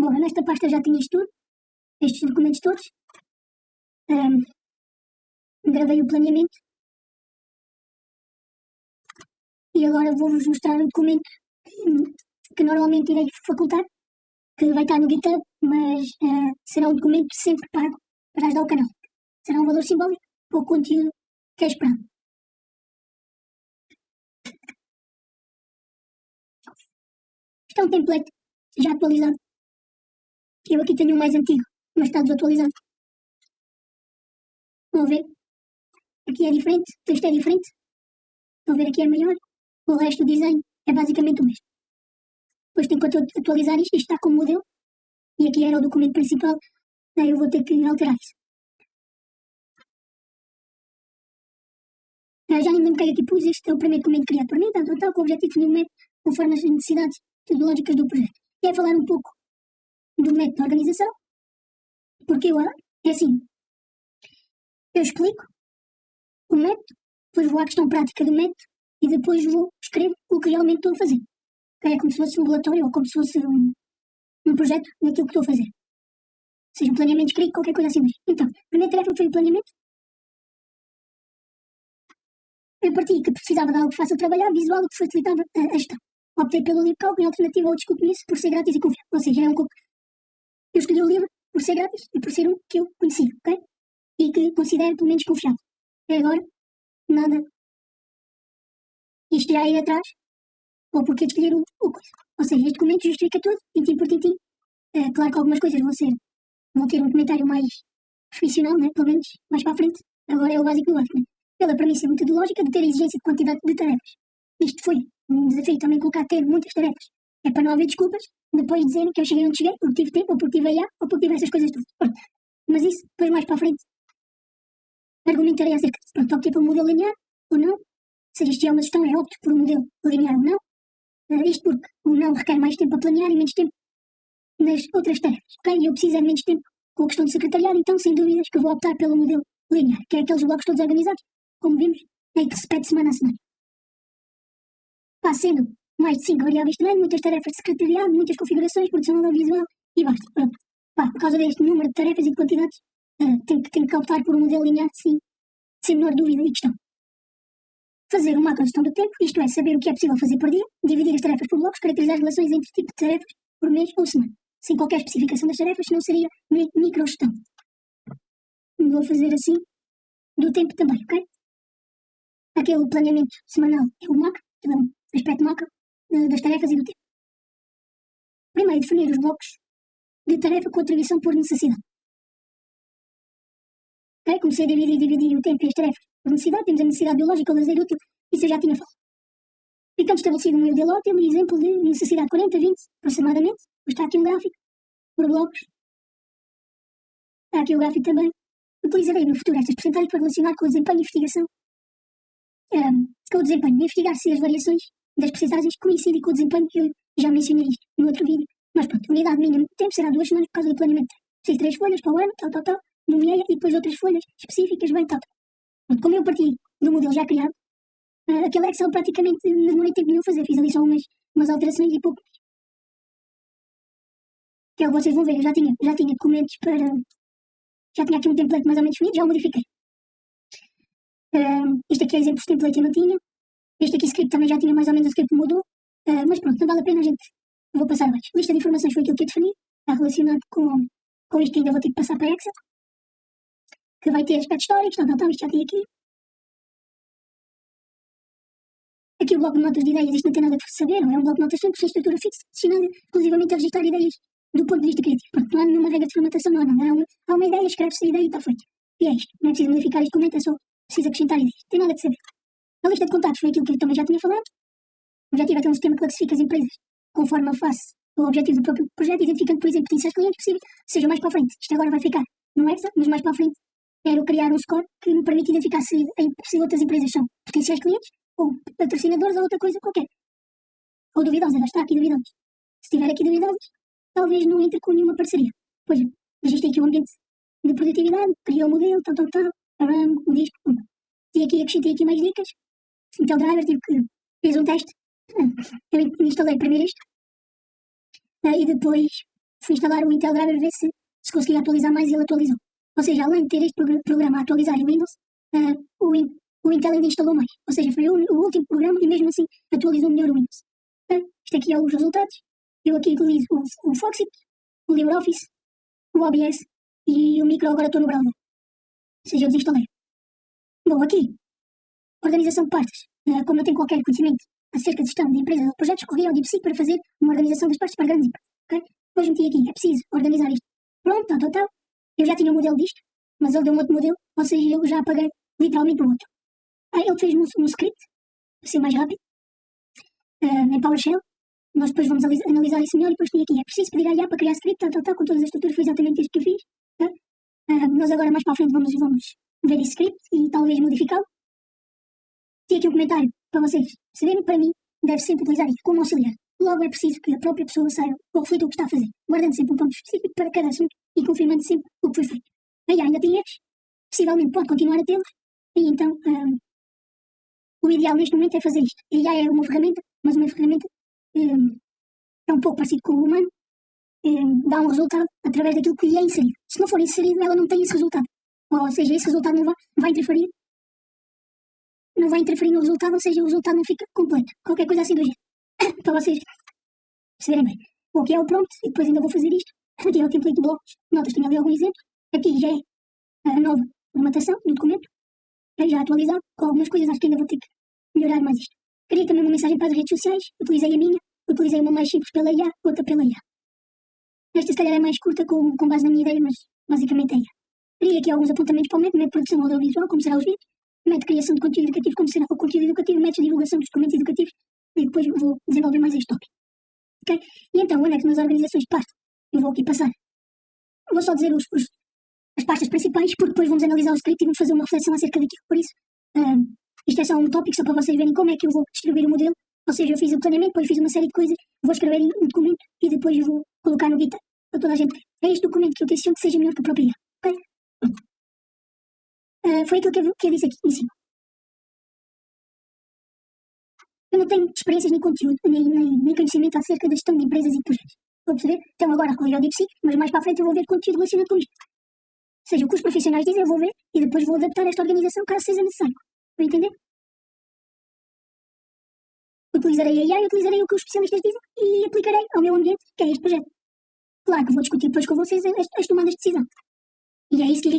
Bom, nesta pasta já tinha isto tudo, estes documentos todos. Gravei o planeamento. E agora vou-vos mostrar o documento que normalmente irei facultar, que vai estar no GitHub, mas será um documento sempre pago para ajudar o canal. Será um valor simbólico ou conteúdo que é esperado. Isto é um template já atualizado. Eu aqui tenho um mais antigo, mas está desatualizado. Vão ver? Aqui é diferente, o texto é diferente. Vão ver, aqui é maior. O resto do desenho é basicamente o mesmo. Depois tenho que atualizar isto está como modelo. E aqui era o documento principal, daí eu vou ter que alterar isso. Já nem me lembro que aqui pus, este é o primeiro documento criado por mim, com o objetivo de definir um método conforme as necessidades metodológicas do projeto. E é falar um pouco do método de organização, porque é assim, eu explico o método, depois vou à questão prática do método e depois escrevo o que realmente estou a fazer. É como se fosse um relatório ou como se fosse um projeto daquilo que estou a fazer. Seja um planeamento escrito, qualquer coisa assim. Então, a primeira tarefa foi o planeamento. Eu parti que precisava de algo fácil de trabalhar, visual, que facilitava a gestão. Optei pelo livro Cálculo em alternativa a outros que eu conheço por ser grátis e confiável. Ou seja, eu escolhi o livro por ser grátis e por ser um que eu conhecia, ok? E que considero pelo menos confiável. E agora, nada. Isto já ir atrás, ou porque escolher o coisa. Ou seja, este documento justifica tudo, tintim por tintim. Claro que algumas coisas vão ter um comentário mais profissional, né? Pelo menos mais para a frente. Agora é o básico do básico, né? Pela premissa metodológica de ter a exigência de quantidade de tarefas. Isto foi um desafio também colocar ter muitas tarefas. É para não haver desculpas, depois de dizerem que eu cheguei onde cheguei, porque tive tempo, ou porque tive IA, ou porque tive essas coisas todas. Pronto. Mas isso, depois mais para a frente, argumentarei acerca disso. Pronto, optei pelo modelo linear, ou não. Se isto é uma gestão, é opto por um modelo linear ou não. Isto porque o não requer mais tempo a planear e menos tempo nas outras tarefas, ok? E eu preciso de menos tempo com a questão de secretariado, então sem dúvidas que vou optar pelo modelo linear, que é aqueles blocos todos organizados, como vimos, em que se repete semana a semana. Sendo mais de 5 variáveis também, muitas tarefas de secretariado, muitas configurações, produção audiovisual e basta. Pronto. Por causa deste número de tarefas e de quantidades, tenho que optar por um modelo linear, sim, sem menor dúvida e questão. Fazer uma macrogestão do tempo, isto é, saber o que é possível fazer por dia, dividir as tarefas por blocos, caracterizar as relações entre tipo de tarefas por mês ou semana, sem qualquer especificação das tarefas, senão seria microgestão. Vou fazer assim, do tempo também, ok? Aquele planeamento semanal é o macro, é um aspecto macro das tarefas e do tempo. Primeiro, definir os blocos de tarefa com atribuição por necessidade. Ok? Comecei a dividir o tempo e as tarefas por necessidade. Temos a necessidade biológica, o lazer útil, isso eu já tinha falado. Ficamos estabelecido um modelo ótimo, exemplo de necessidade 40, 20, aproximadamente. Depois está aqui um gráfico, por blocos. Está aqui o gráfico também. Utilizarei no futuro estas percentagens para relacionar com o desempenho e investigação. Com o desempenho, investigar se as variações das percentagens coincidem com o desempenho, que eu já mencionei isto no outro vídeo. Mas pronto, a unidade mínima de tempo será 2 semanas por causa do planeamento. Preciso 3 folhas para o ano, tal, nomeei e depois outras folhas específicas, bem, tal. Pronto, como eu parti do modelo já criado, aquele Excel praticamente não demorei tempo nenhum a fazer, fiz ali só umas alterações e pouco. Que é o que vocês vão ver, eu já tinha documentos para... Já tinha aqui um template mais ou menos definido, já o modifiquei. Este aqui é exemplo de template que eu não tinha. Este aqui script também já tinha mais ou menos o script que mudou. Mas pronto, não vale a pena a gente... Vou passar abaixo. Lista de informações foi aquilo que eu defini. Está relacionado com isto que ainda vou ter que passar para Excel. Que vai ter aspectos históricos, isto já tem aqui. Aqui o bloco de notas de ideias, isto não tem nada a saber, não é um bloco de notas simples, sem estrutura fixa, destinado exclusivamente a registrar ideias do ponto de vista criativo. Pronto, não há nenhuma regra de formatação, não há nada. Há uma ideia, escreve-se a ideia e está feito. E é isto. Não é preciso modificar este documento, é só preciso acrescentar ideias. Não tem nada de saber. A lista de contatos foi aquilo que eu também já tinha falado. O objetivo é ter um sistema que classifica as empresas conforme a face o objetivo do próprio projeto, identificando, por exemplo, potenciais clientes possíveis, seja mais para a frente. Isto agora vai ficar no Excel, mas mais para a frente quero criar um score que me permite identificar se outras empresas são potenciais clientes ou patrocinadores ou outra coisa qualquer. Ou duvidosas, já está aqui duvidosas. Se estiver aqui duvidosas, talvez não entre com nenhuma parceria. Pois, registrei aqui o ambiente de produtividade, criei o modelo, o disco, e aqui acrescentei aqui mais dicas. Intel Driver, fiz um teste. Eu instalei primeiro isto. E depois fui instalar o Intel Driver ver se conseguia atualizar mais e ele atualizou. Ou seja, além de ter este programa a atualizar em Windows, o Intel ainda instalou mais. Ou seja, foi o último programa e mesmo assim atualizou melhor o Windows. Isto aqui é os resultados. Eu aqui utilizo o Foxit, o LibreOffice, o OBS e o micro agora estou no browser. Ou seja, eu desinstalei. Bom, aqui, organização de pastas. Como não tenho qualquer conhecimento acerca de gestão de empresas ou projetos, corri ao DeepSeek para fazer uma organização das pastas para grandes empresas. Okay? Depois meti aqui, é preciso organizar isto. Pronto, tal. Eu já tinha um modelo disto, mas ele deu um outro modelo, ou seja, eu já apaguei literalmente o outro. Ele fez-me um script, para ser mais rápido, em PowerShell. Nós depois vamos analisar isso melhor e depois tinha aqui, é preciso pedir à IA para criar script, tal, com todas as estruturas, foi exatamente isto que eu fiz. Nós agora mais para a frente vamos ver esse script e talvez modificá-lo. Tinha aqui um comentário para vocês saberem, para mim, deve sempre utilizar isto como auxiliar. Logo é preciso que a própria pessoa saiba ou reflita o que está a fazer, guardando sempre um ponto específico para cada assunto e confirmando sempre o que foi feito. A IA ainda tem erros, possivelmente pode continuar a tê-los, e então o ideal neste momento é fazer isto. A IA é uma ferramenta, mas uma ferramenta é um pouco parecido com o humano, dá um resultado através daquilo que lhe é inserido. Se não for inserido, ela não tem esse resultado. Ou seja, esse resultado não vai interferir no resultado, ou seja, o resultado não fica completo. Qualquer coisa assim do género. Para vocês perceberem bem. Bom, aqui é o prompt, e depois ainda vou fazer isto. Aqui é o template de blocos. Notas, tenho ali algum exemplo. Aqui já é a nova formatação do documento. Já atualizado, com algumas coisas, acho que ainda vou ter que melhorar mais isto. Queria também uma mensagem para as redes sociais. Utilizei a minha, utilizei uma mais simples pela IA, outra pela IA. Esta se calhar é mais curta com base na minha ideia, mas basicamente é IA. Queria aqui alguns apontamentos para o método de produção audiovisual, como será os vídeos, método de criação de conteúdo educativo, como será o conteúdo educativo, métodos de divulgação dos documentos educativos, e depois vou desenvolver mais este tópico. Ok? E então, onde é que nas organizações de pasta? Eu vou aqui passar. Vou só dizer as pastas principais, porque depois vamos analisar o script e vamos fazer uma reflexão acerca daquilo. Por isso, isto é só um tópico, só para vocês verem como é que eu vou distribuir o modelo. Ou seja, eu fiz o planeamento, depois fiz uma série de coisas, vou escrever um documento e depois eu vou colocar no GitHub para toda a gente ver. É este documento que eu tenciono que seja melhor que a própria IA. Ok? Foi aquilo que eu disse aqui em cima. Eu não tenho experiências nem conteúdo, nem conhecimento acerca da gestão de empresas e de projetos. Estou a perceber? Então agora recorri ao DeepSeek, mas mais para a frente eu vou ver conteúdo relacionado com isto. Ou seja, o que os profissionais dizem eu vou ver e depois vou adaptar esta organização caso seja necessário. Para entender? Utilizarei a IA e utilizarei o que os especialistas dizem e aplicarei ao meu ambiente, que é este projeto. Claro que vou discutir depois com vocês as tomadas de decisão. E é isso que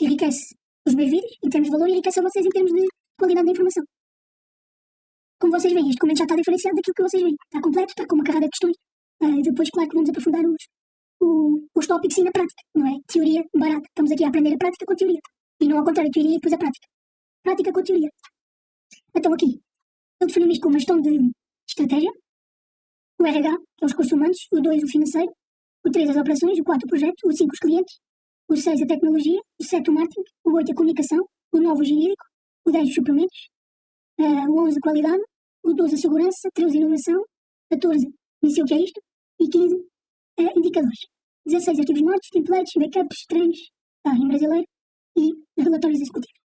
enriquece os meus vídeos em termos de valor e enriquece a vocês em termos de qualidade de informação. Como vocês veem, este documento já está diferenciado daquilo que vocês veem. Está completo, está com uma carrada de questões. Depois, claro que vamos aprofundar os tópicos e na prática, não é? Teoria barata. Estamos aqui a aprender a prática com a teoria. E não ao contrário, a teoria e depois a prática. Prática com a teoria. Então aqui, eu defino isto como uma gestão de estratégia. O RH, que é os recursos humanos. O 2, o financeiro. O 3, as operações. O 4, o projeto. O 5, os clientes. O 6, a tecnologia. O 7, o marketing. O 8, a comunicação. O 9, o jurídico. O 10, os suprimentos. O 11, a qualidade. O 12, a segurança. 13, a inovação. 14, disse o que é isto. E 15, indicadores. 16, arquivos mortos, templates, backups, treinos, em brasileiro. E relatórios executivos.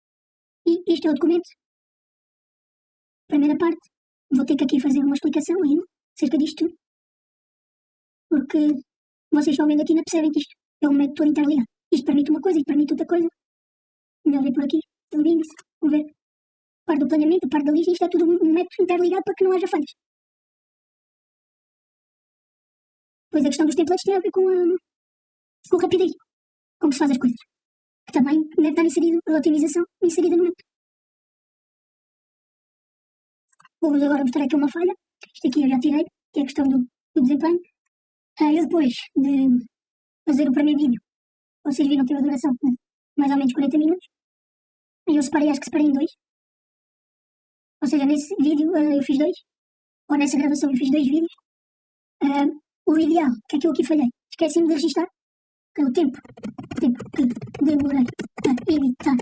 E este é o documento. Primeira parte. Vou ter que aqui fazer uma explicação ainda acerca disto tudo. Porque vocês estão vendo aqui e não percebem que isto é um método todo interligado. Isto permite uma coisa, isto permite outra coisa. Melhor ver por aqui. Tudo bem, vou ver. Parte do planeamento, parte da lista, isto é tudo um método interligado para que não haja falhas. Pois a questão dos templates tem a ver com rapidez. Como se faz as coisas. Que também deve estar inserido, a otimização inserida no método. Vou-vos agora mostrar aqui uma falha. Isto aqui eu já tirei, que é a questão do desempenho. Eu depois de fazer o primeiro vídeo, vocês viram que teve a duração de mais ou menos 40 minutos. E eu acho que separei em 2. Ou seja, nesse vídeo eu fiz 2. Ou nessa gravação eu fiz 2 vídeos. O ideal, que é que eu aqui falhei, esqueci-me de registrar o tempo que demorei a editar.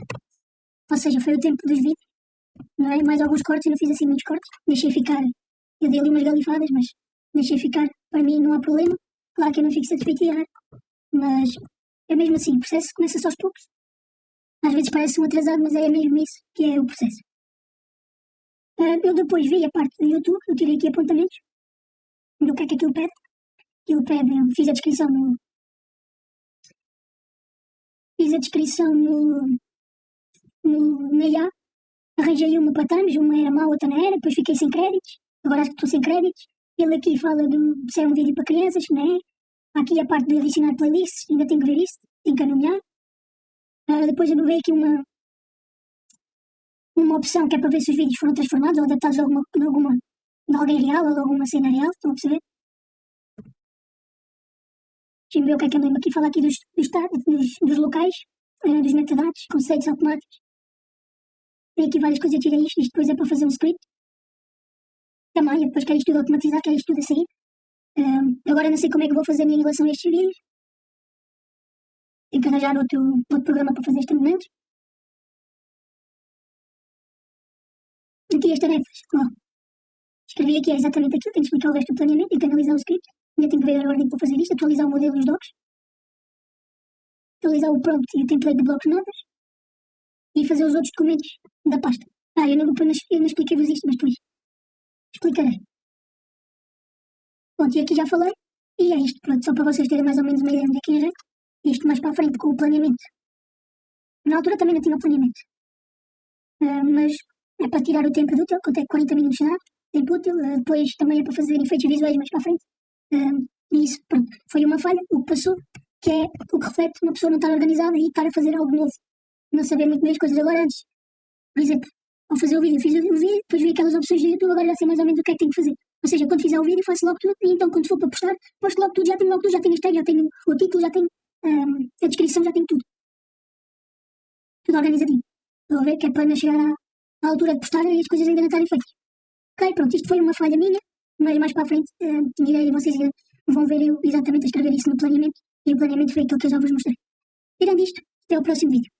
Ou seja, foi o tempo dos vídeos. Não é? Mais alguns cortes, eu não fiz assim muitos cortes. Deixei ficar, eu dei ali umas galifadas, mas deixei ficar, para mim não há problema. Claro que eu não fico satisfeito de errar, mas é mesmo assim, o processo começa-se aos poucos. Às vezes parece um atrasado, mas é mesmo isso que é o processo. Eu depois vi a parte do YouTube, eu tirei aqui apontamentos do que é que aquilo pede. Ele pede, fiz a descrição na IA, arranjei uma para Thames, uma era má, outra não era, depois fiquei sem créditos, agora acho que estou sem créditos. Ele aqui fala se é um vídeo para crianças, que não é? Há aqui a parte de adicionar playlists, ainda tenho que ver isso, tenho que anunciar. Depois eu vejo aqui uma opção que é para ver se os vídeos foram transformados ou adaptados de alguém real ou de alguma cena real, estão a perceber? Deixa-me ver o que é que andei aqui a falar aqui dos locais, dos metadados, conceitos automáticos. Tem aqui várias coisas, eu tirei isto depois é para fazer um script. Também, eu depois quero isto tudo automatizar, quero isto tudo a sair. Agora não sei como é que vou fazer em relação a estes vídeos. Tenho que arranjar outro programa para fazer estes momentos. Aqui as tarefas. Escrevi aqui exatamente aquilo, tenho que explicar o resto do planeamento, tenho que analisar o script, ainda tenho que ver a ordem para fazer isto, atualizar o modelo dos docs, atualizar o prompt e o template de blocos de notas e fazer os outros documentos da pasta. Eu não expliquei-vos isto, mas depois explicarei. Pronto, e aqui já falei, e é isto, pronto, só para vocês terem mais ou menos uma ideia onde é que é jeito. Isto mais para a frente com o planeamento. Na altura também não tinha o planeamento, mas é para tirar o tempo útil, quanto é que 40 minutos dá, tempo útil, depois também é para fazer efeitos visuais mais para a frente. E isso, pronto, foi uma falha, o que passou, que é o que reflete uma pessoa não estar organizada e estar a fazer algo novo, não saber muito bem as coisas. Agora antes, por exemplo, ao fazer o vídeo, fiz o vídeo, depois vi aquelas opções do YouTube, agora já sei mais ou menos o que é que tenho que fazer. Ou seja, quando fizer o vídeo faço logo tudo, e então quando for para postar, posto logo tudo, já tenho as tags, já tenho o título, já tenho a descrição, já tenho tudo. Tudo organizadinho. Estou a ver que é para não chegar à altura de postar e as coisas ainda não estarem feitas. Ok, pronto, isto foi uma falha minha, mas mais para a frente direi, vocês vão ver eu exatamente a escrever isso no planeamento, e o planeamento foi aquilo que eu já vos mostrei. Tirando isto, até ao próximo vídeo.